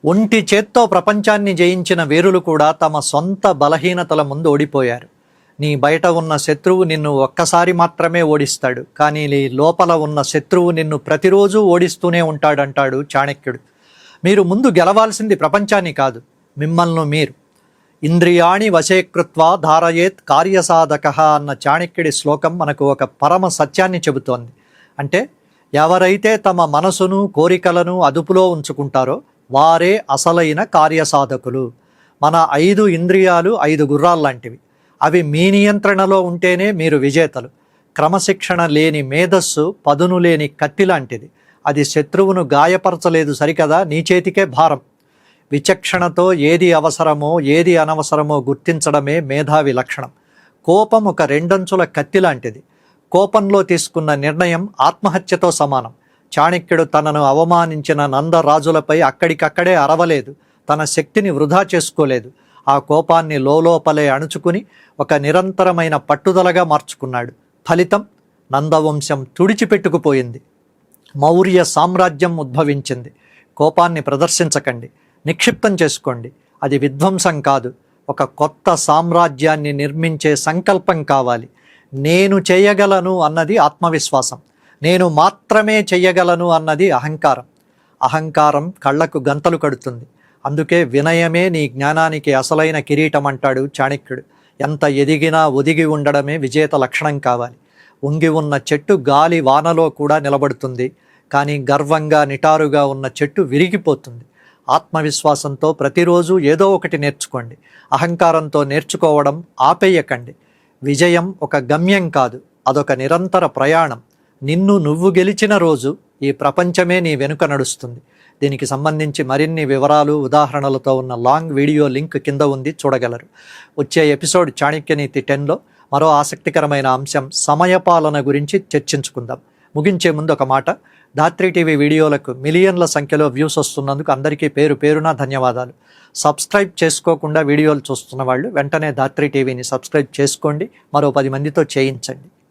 ఒంటి చేత్తో ప్రపంచాన్ని జయించిన వీరులు కూడా తమ సొంత బలహీనతల ముందు ఓడిపోయారు. నీ బయట ఉన్న శత్రువు నిన్ను ఒక్కసారి మాత్రమే ఓడిస్తాడు, కానీ నీ లోపల ఉన్న శత్రువు నిన్ను ప్రతిరోజు ఓడిస్తూనే ఉంటాడంటాడు చాణక్యుడు. మీరు ముందు గెలవాల్సింది ప్రపంచాన్ని కాదు, మిమ్మల్ని మీరు. ఇంద్రియాణి వశేకృత్వా ధారయేత్ కార్యసాధక అన్న చాణక్యుడి శ్లోకం మనకు ఒక పరమ సత్యాన్ని చెబుతోంది. అంటే ఎవరైతే తమ మనసును కోరికలను అదుపులో ఉంచుకుంటారో వారే అసలైన కార్యసాధకులు. మన 5 ఇంద్రియాలు 5 గుర్రాల్లాంటివి. అవి మీ నియంత్రణలో ఉంటేనే మీరు విజేతలు. క్రమశిక్షణ లేని మేధస్సు పదును లేని కత్తి లాంటిది. అది శత్రువును గాయపరచలేదు సరికదా, నీ చేతికే భారం. విచక్షణతో ఏది అవసరమో ఏది అనవసరమో గుర్తించడమే మేధావి లక్షణం. కోపం ఒక 2 అంచుల కత్తి లాంటిది. కోపంలో తీసుకున్న నిర్ణయం ఆత్మహత్యతో సమానం. చాణక్యుడు తనను అవమానించిన నందరాజులపై అక్కడికక్కడే అరవలేదు, తన శక్తిని వృధా చేసుకోలేదు. ఆ కోపాన్ని లోపలే అణుచుకుని ఒక నిరంతరమైన పట్టుదలగా మార్చుకున్నాడు. ఫలితం నందవంశం తుడిచిపెట్టుకుపోయింది, మౌర్య సామ్రాజ్యం ఉద్భవించింది. కోపాన్ని ప్రదర్శించకండి, నిక్షిప్తం చేసుకోండి. అది విధ్వంసం కాదు, ఒక కొత్త సామ్రాజ్యాన్ని నిర్మించే సంకల్పం కావాలి. నేను చేయగలను అన్నది ఆత్మవిశ్వాసం, నేను మాత్రమే చెయ్యగలను అన్నది అహంకారం. అహంకారం కళ్ళకు గంతలు కడుతుంది. అందుకే వినయమే నీ జ్ఞానానికి అసలైన కిరీటం అంటాడు చాణక్యుడు. ఎంత ఎదిగినా ఒదిగి ఉండడమే విజేత లక్షణం కావాలి. వంగి ఉన్న చెట్టు గాలి వానలో కూడా నిలబడుతుంది, కానీ గర్వంగా నిటారుగా ఉన్న చెట్టు విరిగిపోతుంది. ఆత్మవిశ్వాసంతో ప్రతిరోజు ఏదో ఒకటి నేర్చుకోండి. అహంకారంతో నేర్చుకోవడం ఆపేయకండి. విజయం ఒక గమ్యం కాదు, అదొక నిరంతర ప్రయాణం. నిన్ను నువ్వు గెలిచిన రోజు ఈ ప్రపంచమే నీ వెనుక నడుస్తుంది. దీనికి సంబంధించి మరిన్ని వివరాలు ఉదాహరణలతో ఉన్న లాంగ్ వీడియో లింక్ కింద ఉంది, చూడగలరు. వచ్చే ఎపిసోడ్ చాణక్యనీతి 10లో మరో ఆసక్తికరమైన అంశం సమయపాలన గురించి చర్చించుకుందాం. ముగించే ముందు ఒక మాట, ధాత్రి టీవీ వీడియోలకు మిలియన్ల సంఖ్యలో వ్యూస్ వస్తున్నందుకు అందరికీ పేరు పేరున ధన్యవాదాలు. సబ్స్క్రైబ్ చేసుకోకుండా వీడియోలు చూస్తున్న వాళ్ళు వెంటనే ధాత్రి టీవీని సబ్స్క్రైబ్ చేసుకోండి, మరో 10 మందితో చేయించండి.